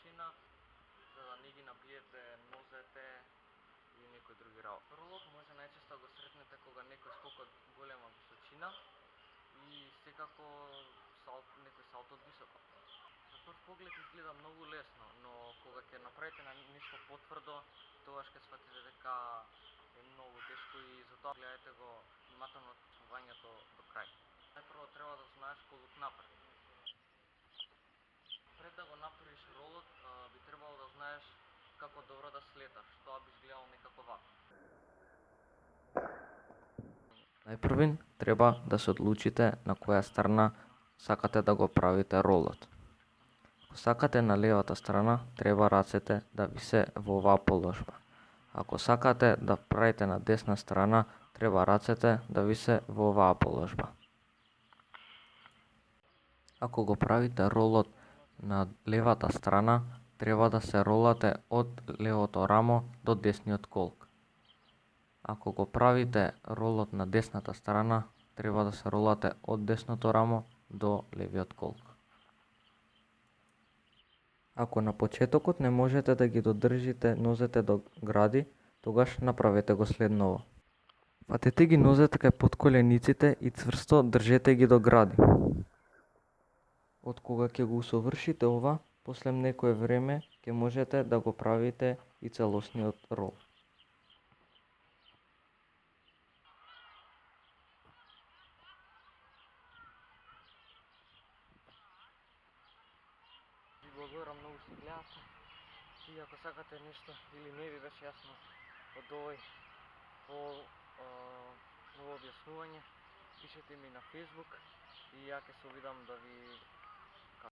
височина, за да не ги набиете нозете и некои други работи. Ролот може најчесто да го сретнете кога некој скока од голема височина и секако некој салто од високо. На прв поглед изгледа многу лесно, но кога ќе направите на нешто потврдо, тогаш ќе сфатите дека е многу тешко и затоа гледајте го внимателно чувањето до крај. Најпрво треба да знаеш колку напред. Пред да го направиш ролот, би требало да знаеш како добро да слеташ, тоа би изгледало некако вака. Најпрвин треба да се одлучите на која страна сакате да го правите ролот. Ако сакате на левата страна, треба рацете да ви се во оваа положба. Ако сакате да правите на десна страна, треба рацете да ви се во оваа положба. Ако го правите ролот на левата страна, треба да се ролате од левото рамо до десниот колк. Ако го правите ролот на десната страна, треба да се ролате од десното рамо до левиот колк. Ако на почетокот не можете да ги додржите нозете до гради, тогаш направете го следново. Фатете ги нозете кај подколениците и цврсто држете ги до гради. Од кога ќе го усовршите ова, после некое време ќе можете да го правите и целосниот рол. Ви благодарам многу што гледате и ако сакате нешто или не ви беше јасно од овој ново објаснување, пишете ми на Facebook и ја ќе се обидам да ви